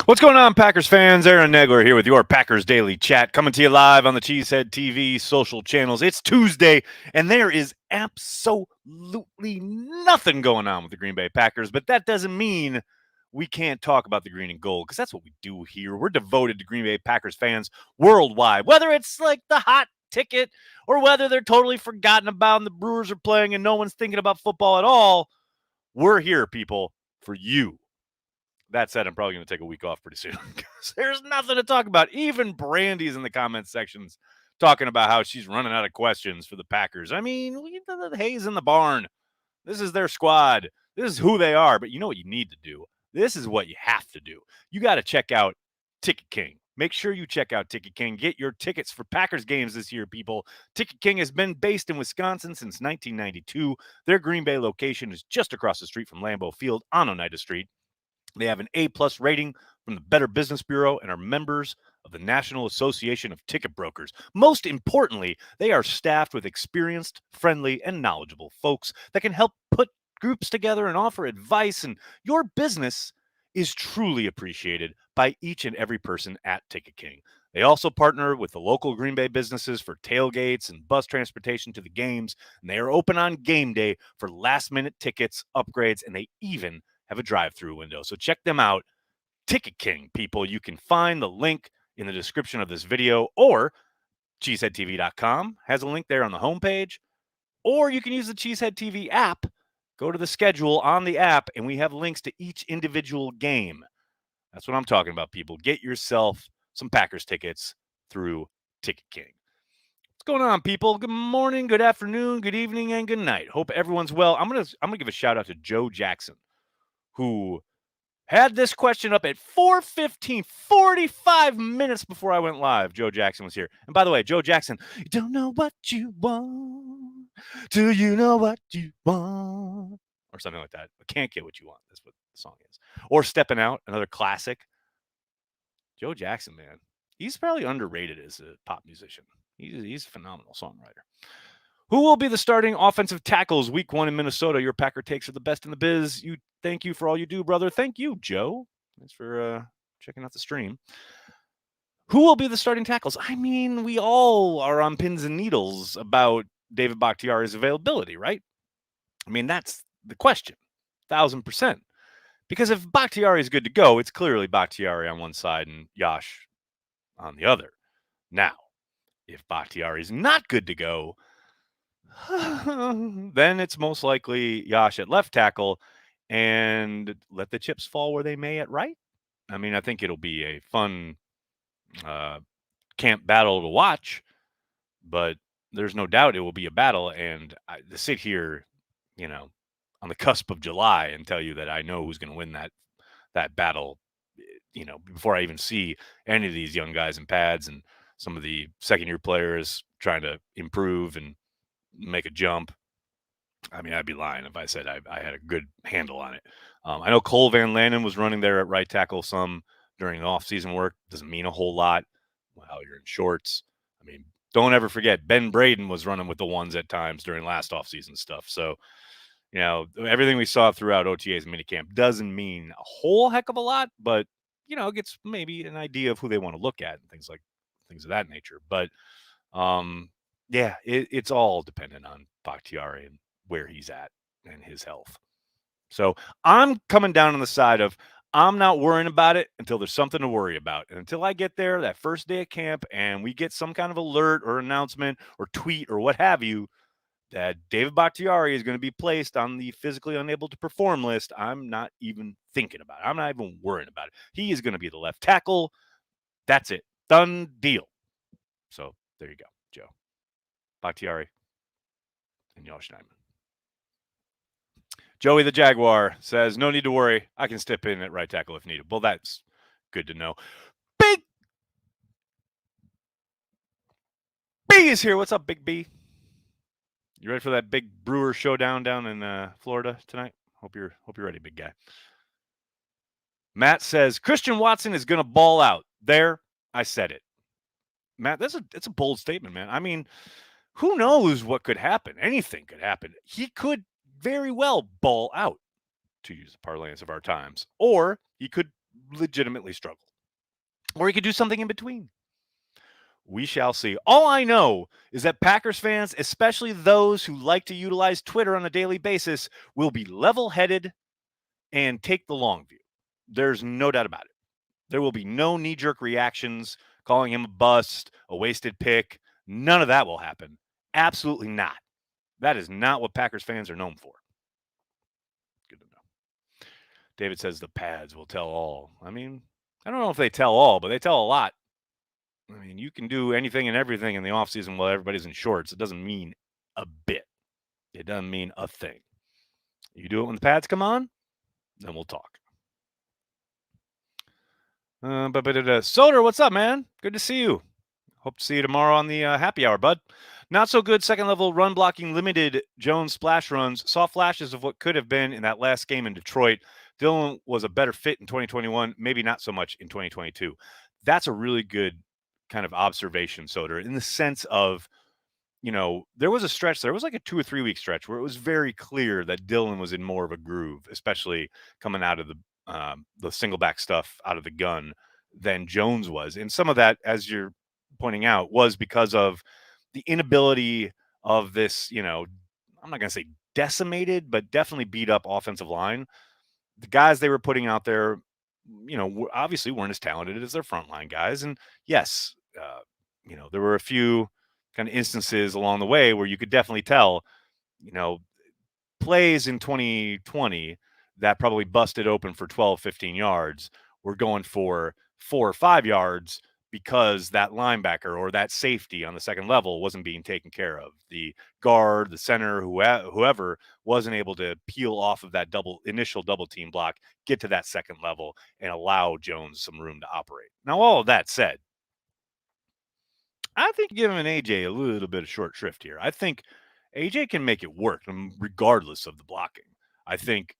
What's going on, Packers fans? Aaron Negler here with your Packers Daily Chat, coming to you live on the Cheesehead TV social channels. It's Tuesday, and there is absolutely nothing going on with the Green Bay Packers, but that doesn't mean we can't talk about the green and gold, because that's what we do here. We're devoted to Green Bay Packers fans worldwide, whether it's like the hot ticket or whether they're totally forgotten about and the Brewers are playing and no one's thinking about football at all. We're here, people, for you. That said, I'm probably going to take a week off pretty soon because there's nothing to talk about. Even Brandy's in the comment sections talking about how she's running out of questions for the Packers. I mean, the hay's in the barn. This is their squad. This is who they are. But you know what you need to do? This is what you have to do. You got to check out Ticket King. Make sure you check out Ticket King. Get your tickets for Packers games this year, people. Ticket King has been based in Wisconsin since 1992. Their Green Bay location is just across the street from Lambeau Field on Oneida Street. They have an A-plus rating from the Better Business Bureau and are members of the National Association of Ticket Brokers. Most importantly, they are staffed with experienced, friendly, and knowledgeable folks that can help put groups together and offer advice, and your business is truly appreciated by each and every person at Ticket King. They also partner with the local Green Bay businesses for tailgates and bus transportation to the games, and they are open on game day for last-minute tickets, upgrades, and they even have a drive-through window. So check them out. Ticket King, people. You can find the link in the description of this video, or cheeseheadtv.com has a link there on the homepage, or you can use the Cheesehead TV app. Go to the schedule on the app, and we have links to each individual game. That's what I'm talking about, people. Get yourself some Packers tickets through Ticket King. What's going on, people? Good morning, good afternoon, good evening, and good night. Hope everyone's well. I'm gonna give a shout out to Joe Jackson, who had this question up at 4:15, 45 minutes before I went live. Joe Jackson was here. And by the way, Joe Jackson, you don't know what you want. Do you know what you want? Or something like that. I can't get what you want. That's what the song is. Or Stepping Out, another classic. Joe Jackson, man, he's probably underrated as a pop musician. He's a phenomenal songwriter. Who will be the starting offensive tackles week 1 in Minnesota? Your Packer takes are the best in the biz. Thank you for all you do, brother. Thank you, Joe. Thanks for checking out the stream. Who will be the starting tackles? I mean, we all are on pins and needles about David Bakhtiari's availability, right? I mean, that's the question, 1,000%. Because if Bakhtiari is good to go, it's clearly Bakhtiari on one side and Yash on the other. Now, if Bakhtiari is not good to go, then it's most likely Yash at left tackle and let the chips fall where they may at right. I mean, I think it'll be a fun camp battle to watch, but there's no doubt it will be a battle. And to sit here, on the cusp of July and tell you that I know who's going to win that battle, before I even see any of these young guys in pads and some of the second-year players trying to improve and make a jump. I mean, I'd be lying if I said I had a good handle on it. I know Cole Van Landen was running there at right tackle some during the offseason work. Doesn't mean a whole lot while you're in shorts. I mean, don't ever forget, Ben Braden was running with the ones at times during last offseason stuff. So, everything we saw throughout OTAs and minicamp doesn't mean a whole heck of a lot, but, it gets maybe an idea of who they want to look at and things of that nature. But, yeah, it's all dependent on Bakhtiari and where he's at and his health. So I'm coming down on the side of I'm not worrying about it until there's something to worry about. And until I get there that first day of camp and we get some kind of alert or announcement or tweet or what have you that David Bakhtiari is going to be placed on the physically unable to perform list, I'm not even thinking about it. I'm not even worrying about it. He is going to be the left tackle. That's it. Done deal. So there you go, Joe. Bakhtiari and Josh Nijman. Joey the Jaguar says, no need to worry. I can step in at right tackle if needed. Well, that's good to know. Big B is here. What's up, Big B? You ready for that big Brewer showdown down in Florida tonight? Hope you're ready, big guy. Matt says, Christian Watson is going to ball out. There, I said it. Matt, it's a bold statement, man. I mean, who knows what could happen? Anything could happen. He could very well ball out, to use the parlance of our times, or he could legitimately struggle. Or he could do something in between. We shall see. All I know is that Packers fans, especially those who like to utilize Twitter on a daily basis, will be level headed and take the long view. There's no doubt about it. There will be no knee jerk reactions, calling him a bust, a wasted pick. None of that will happen. Absolutely not. That is not what Packers fans are known for. Good to know. David says the pads will tell all. I mean, I don't know if they tell all, but they tell a lot. I mean, you can do anything and everything in the offseason while everybody's in shorts. It doesn't mean a bit. It doesn't mean a thing. You do it when the pads come on, then we'll talk. Soder, what's up, man? Good to see you. Hope to see you tomorrow on the happy hour, bud. Not so good second level run blocking limited Jones splash runs. Saw flashes of what could have been in that last game in Detroit. Dillon was a better fit in 2021, maybe not so much in 2022. That's a really good kind of observation, Soder, in the sense of, there was a stretch, there was like a 2 or 3 week stretch where it was very clear that Dillon was in more of a groove, especially coming out of the single back stuff out of the gun than Jones was. And some of that, as you're pointing out, was because of the inability of this, I'm not going to say decimated, but definitely beat up offensive line. The guys they were putting out there, obviously weren't as talented as their frontline guys. And yes, there were a few kind of instances along the way where you could definitely tell, plays in 2020 that probably busted open for 12, 15 yards were going for 4 or 5 yards because that linebacker or that safety on the second level wasn't being taken care of. The guard, the center, whoever wasn't able to peel off of that initial double team block, get to that second level and allow Jones some room to operate. Now, all of that said, I think giving AJ a little bit of short shrift here. I think AJ can make it work regardless of the blocking. I think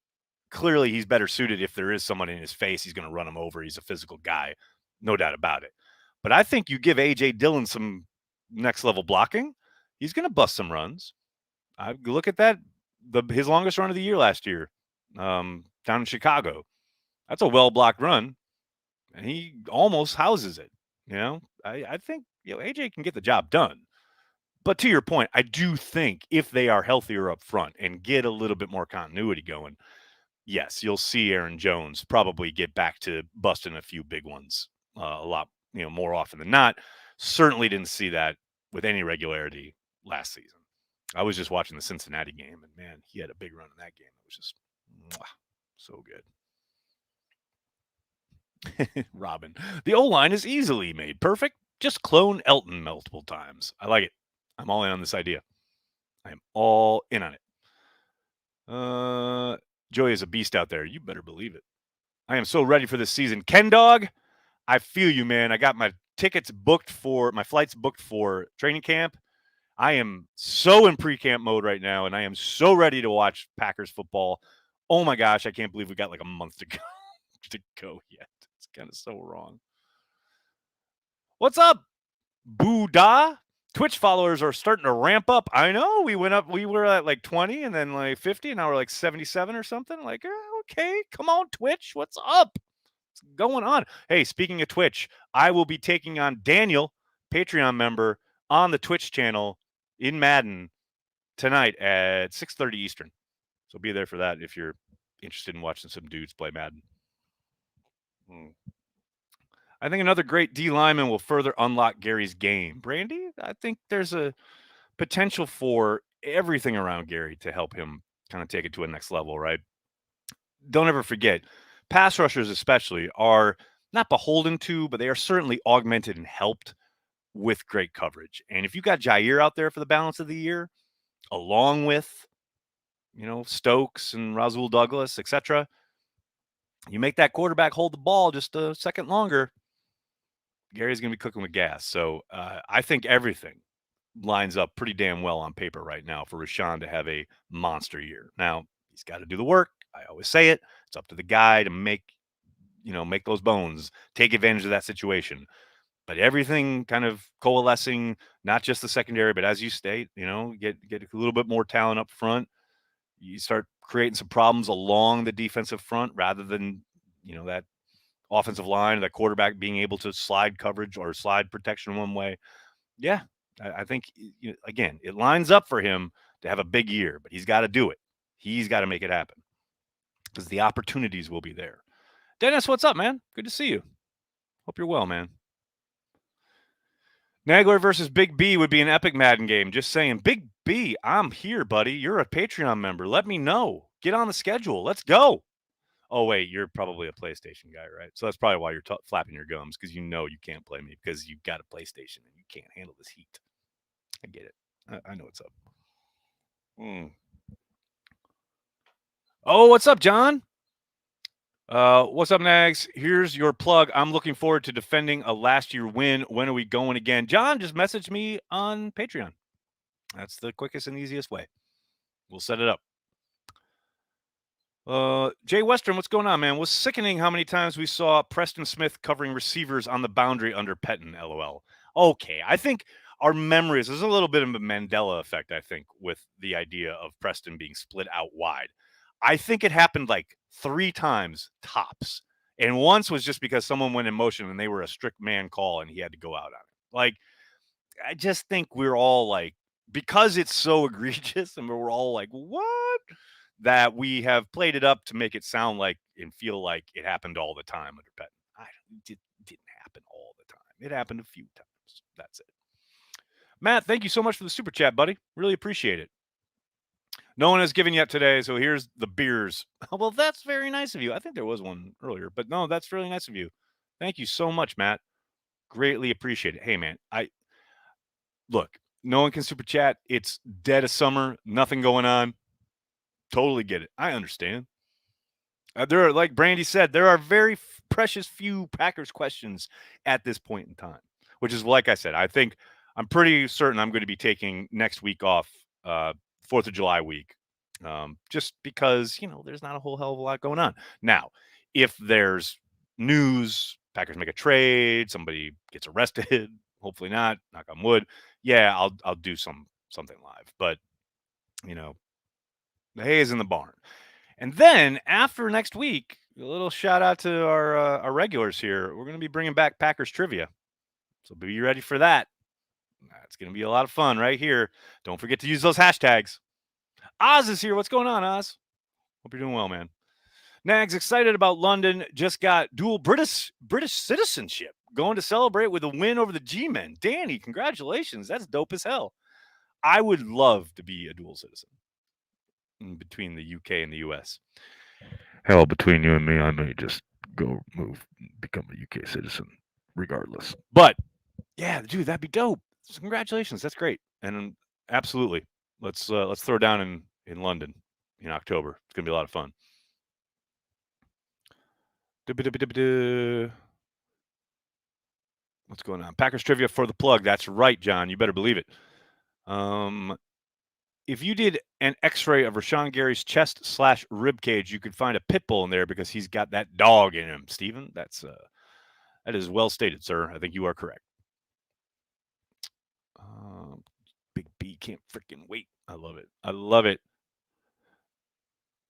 clearly he's better suited if there is someone in his face. He's going to run him over. He's a physical guy. No doubt about it. But I think you give A.J. Dillon some next level blocking, he's going to bust some runs. I look at that, his longest run of the year last year down in Chicago. That's a well-blocked run, and he almost houses it. I think A.J. can get the job done. But to your point, I do think if they are healthier up front and get a little bit more continuity going, yes, you'll see Aaron Jones probably get back to busting a few big ones a lot, more often than not. Certainly didn't see that with any regularity last season. I was just watching the Cincinnati game, and man, he had a big run in that game. It was just so good. Robin, the O-line is easily made perfect. Just clone Elton multiple times. I like it. I'm all in on this idea. I am all in on it. Joey is a beast out there. You better believe it. I am so ready for this season. Ken Dog, I feel you, man. I got my flights booked for training camp. I am so in pre-camp mode right now, and I am so ready to watch Packers football. Oh my gosh, I can't believe we got like a month to go yet. It's kind of so wrong. What's up, Buddha? Twitch followers are starting to ramp up. I know we were at like 20 and then like 50, and now we're like 77 or something. Like, okay, come on, Twitch. What's up? What's going on? Hey, speaking of Twitch, I will be taking on Daniel, Patreon member, on the Twitch channel in Madden tonight at 6:30 Eastern. So be there for that if you're interested in watching some dudes play Madden. I think another great D lineman will further unlock Gary's game. Brandy, I think there's a potential for everything around Gary to help him kind of take it to a next level, right? Don't ever forget, pass rushers especially are not beholden to, but they are certainly augmented and helped with great coverage. And if you got Jair out there for the balance of the year, along with, Stokes and Rasul Douglas, etc., you make that quarterback hold the ball just a second longer, Gary's going to be cooking with gas. So I think everything lines up pretty damn well on paper right now for Rashawn to have a monster year. Now, he's got to do the work. I always say it. It's up to the guy to make those bones, take advantage of that situation. But everything kind of coalescing, not just the secondary, but as you state, get a little bit more talent up front. You start creating some problems along the defensive front rather than, that offensive line, that quarterback being able to slide coverage or slide protection one way. Yeah, I think, again, it lines up for him to have a big year, but he's got to do it. He's got to make it happen because the opportunities will be there. Dennis, what's up, man? Good to see you. Hope you're well, man. Nagler versus Big B would be an epic Madden game. Just saying. Big B, I'm here, buddy. You're a Patreon member. Let me know. Get on the schedule. Let's go. Oh, wait, you're probably a PlayStation guy, right? So that's probably why you're flapping your gums, because you can't play me because you've got a PlayStation and you can't handle this heat. I get it. I know what's up. Oh, what's up, John? What's up, Nags? Here's your plug. I'm looking forward to defending a last year win. When are we going again? John, just message me on Patreon. That's the quickest and easiest way. We'll set it up. Jay Western, what's going on, man? Was sickening how many times we saw Preston Smith covering receivers on the boundary under Pettin, LOL. Okay, I think our memories, there's a little bit of a Mandela effect, I think, with the idea of Preston being split out wide. I think it happened like 3 times tops. And once was just because someone went in motion and they were a strict man call and he had to go out on it. Like, I just think we're all like, because it's so egregious and we're all like, what? That we have played it up to make it sound like and feel like it happened all the time under Pettin. It didn't happen all the time. It happened a few times. That's it. Matt, thank you so much for the super chat, buddy. Really appreciate it. No one has given yet today, so here's the beers. Well, that's very nice of you. I think there was one earlier, but no, that's really nice of you. Thank you so much, Matt. Greatly appreciate it. Hey, man, look, no one can super chat. It's dead of summer, nothing going on. Totally get it. I understand. There are, like Brandy said, there are very precious few Packers questions at this point in time, which is, like I said, I'm pretty certain I'm going to be taking next week off, 4th of July week, just because, there's not a whole hell of a lot going on. Now, if there's news, Packers make a trade, somebody gets arrested, hopefully not, knock on wood, yeah, I'll do something live. But, the hay is in the barn. And then after next week, a little shout out to our regulars here. We're going to be bringing back Packers trivia. So be ready for that. It's going to be a lot of fun right here. Don't forget to use those hashtags. Oz is here. What's going on, Oz? Hope you're doing well, man. Nags excited about London. Just got dual British citizenship. Going to celebrate with a win over the G-Men. Danny, congratulations. That's dope as hell. I would love to be a dual citizen between the UK and the US. Hell, between you and me, I may just go become a UK citizen regardless. But yeah, dude, that'd be dope. So congratulations. That's great. And absolutely. Let's throw down in London in October. It's going to be a lot of fun. What's going on? Packers trivia for the plug. That's right, John. You better believe it. If you did an X-ray of Rashawn Gary's chest/rib cage, you could find a pit bull in there because he's got that dog in him. Steven, that is well stated, sir. I think you are correct. Big B can't freaking wait. I love it. I love it.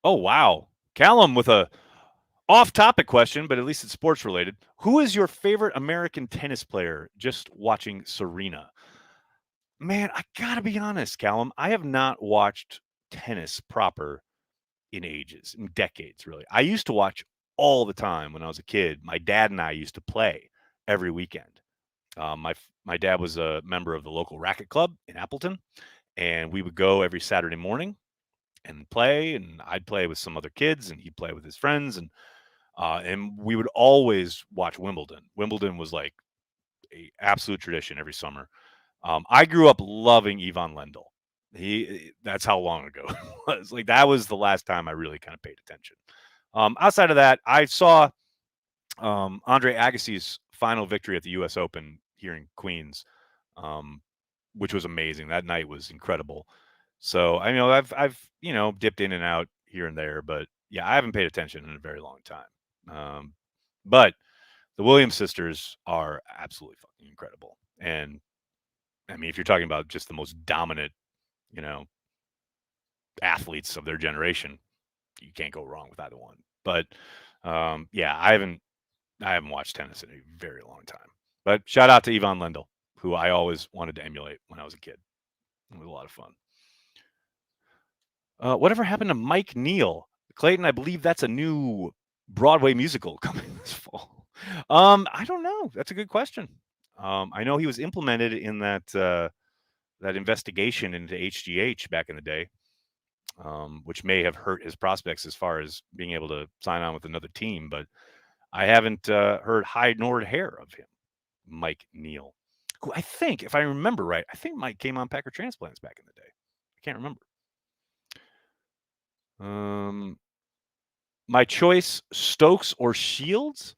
Oh wow, Callum with a off-topic question, but at least it's sports related. Who is your favorite American tennis player? Just watching Serena. Man, I gotta be honest, Callum. I have not watched tennis proper in ages, in decades, really. I used to watch all the time when I was a kid. My dad and I used to play every weekend. My dad was a member of the local racket club in Appleton, and we would go every Saturday morning and play. And I'd play with some other kids, and he'd play with his friends, and we would always watch Wimbledon. Wimbledon was like a absolute tradition every summer. I grew up loving Ivan Lendl. That's how long ago it was. Like, that was the last time I really kind of paid attention. Outside of that, I saw Andre Agassi's final victory at the U.S. Open here in Queens, which was amazing. That night was incredible. So I know I've dipped in and out here and there, but yeah, I haven't paid attention in a very long time. But the Williams sisters are absolutely fucking incredible. And I mean, if you're talking about just the most dominant, athletes of their generation, you can't go wrong with either one. But yeah, I I haven't watched tennis in a very long time. But shout out to Yvonne Lendl, who I always wanted to emulate when I was a kid. It was a lot of fun. Whatever happened to Mike Neal? Clayton, I believe that's a new Broadway musical coming this fall. I don't know. That's a good question. I know he was implemented in that investigation into HGH back in the day, which may have hurt his prospects as far as being able to sign on with another team. But I haven't heard hide nor hair of him, Mike Neal, who I think, if I remember right, I think Mike came on Packer Transplants back in the day. I can't remember. My choice, Stokes or Shields?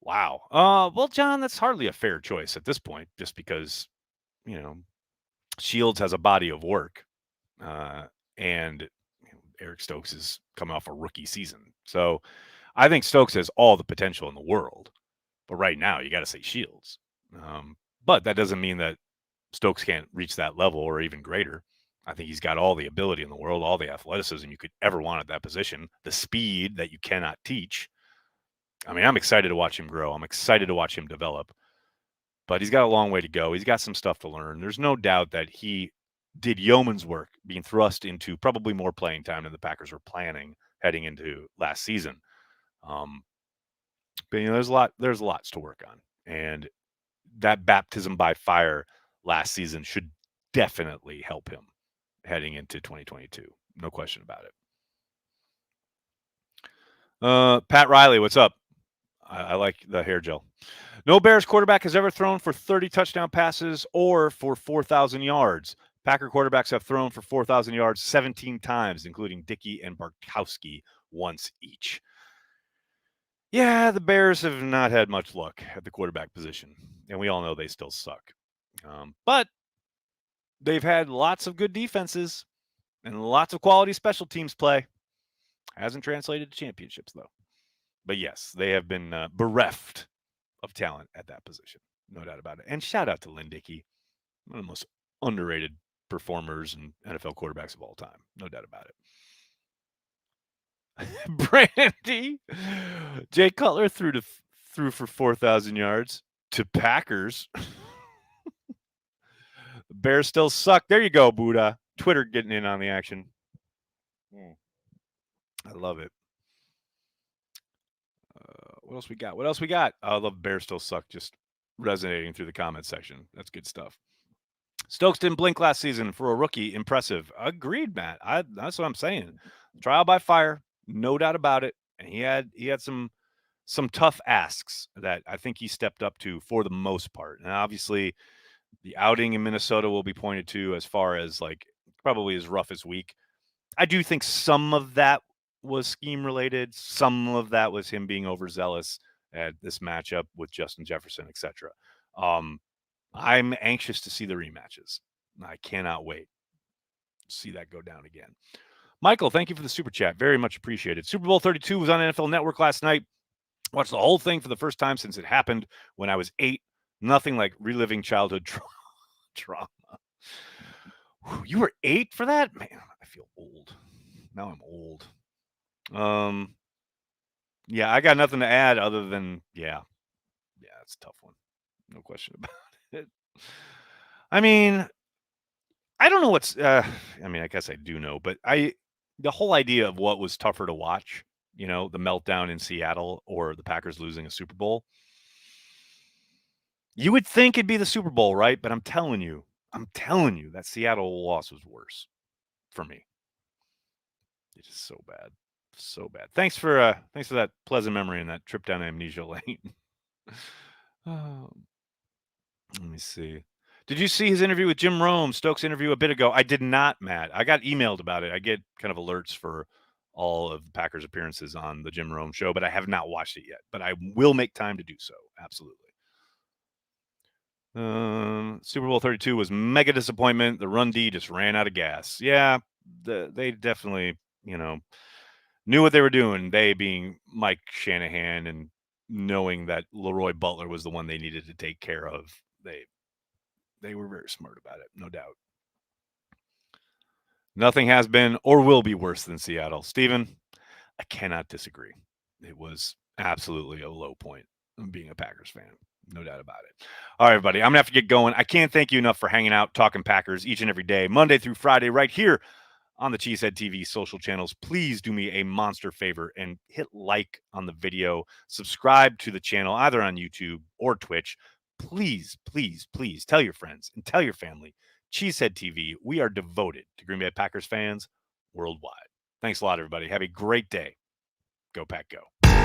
Wow. Well, John, that's hardly a fair choice at this point, just because, you know, Shields has a body of work, and Eric Stokes is coming off a rookie season. So I think Stokes has all the potential in the world. But right now, you got to say Shields. But that doesn't mean that Stokes can't reach that level or even greater. I think he's got all the ability in the world, all the athleticism you could ever want at that position, the speed that you cannot teach. I mean, I'm excited to watch him grow. I'm excited to watch him develop. But he's got a long way to go. He's got some stuff to learn. There's no doubt that he did yeoman's work being thrust into probably more playing time than the Packers were planning heading into last season. But there's lots to work on. And that baptism by fire last season should definitely help him heading into 2022. No question about it. Pat Riley, what's up? I like the hair gel. No Bears quarterback has ever thrown for 30 touchdown passes or for 4,000 yards. Packer quarterbacks have thrown for 4,000 yards 17 times, including Dickey and Bartkowski once each. Yeah, the Bears have not had much luck at the quarterback position, and we all know they still suck. But they've had lots of good defenses and lots of quality special teams play. Hasn't translated to championships, though. But yes, they have been bereft of talent at that position. No doubt about it. And shout out to Lynn Dickey, one of the most underrated performers and NFL quarterbacks of all time. No doubt about it. Brandy. Jay Cutler threw for 4,000 yards to Packers. The Bears still suck. There you go, Buddha. Twitter getting in on the action. I love it. What else we got? I love Bears still suck. Just resonating through the comments section. That's good stuff. Stokes didn't blink last season for a rookie. Impressive. Agreed, Matt. That's what I'm saying. Trial by fire, no doubt about it. And he had some tough asks that I think he stepped up to for the most part. And obviously, the outing in Minnesota will be pointed to as far as like probably his roughest week. I do think some of that was scheme related. Some of that was him being overzealous at this matchup with Justin Jefferson, etc. I'm anxious to see the rematches. I cannot wait to see that go down again. Michael, thank you for the super chat. Very much appreciated. Super Bowl 32 was on NFL Network last night. Watched the whole thing for the first time since it happened when I was 8. Nothing like reliving childhood trauma. You were 8 for that? Man, I feel old. Now I'm old. Yeah, I got nothing to add other than yeah, it's a tough one. No question about it. I mean, I don't know what's I mean, I guess I do know, but the whole idea of what was tougher to watch, the meltdown in Seattle or the Packers losing a Super Bowl. You would think it'd be the Super Bowl, right? But I'm telling you, that Seattle loss was worse for me. It is so bad. So bad. Thanks for that pleasant memory and that trip down amnesia lane. Let me see. Did you see his interview with Jim Rome, Stokes' interview a bit ago? I did not, Matt. I got emailed about it. I get kind of alerts for all of the Packers' appearances on the Jim Rome show, but I have not watched it yet. But I will make time to do so. Absolutely. Super Bowl 32 was mega disappointment. The run D just ran out of gas. Yeah, they definitely, knew what they were doing. They being Mike Shanahan and knowing that Leroy Butler was the one they needed to take care of. They were very smart about it, no doubt. Nothing has been or will be worse than Seattle. Steven, I cannot disagree. It was absolutely a low point of being a Packers fan. No doubt about it. All right, everybody. I'm going to have to get going. I can't thank you enough for hanging out, talking Packers each and every day, Monday through Friday, right here on the Cheesehead TV social channels. Please do me a monster favor and hit like on the video. Subscribe to the channel, either on YouTube or Twitch. Please, please, please tell your friends and tell your family. Cheesehead TV, we are devoted to Green Bay Packers fans worldwide. Thanks a lot, everybody. Have a great day. Go Pack Go.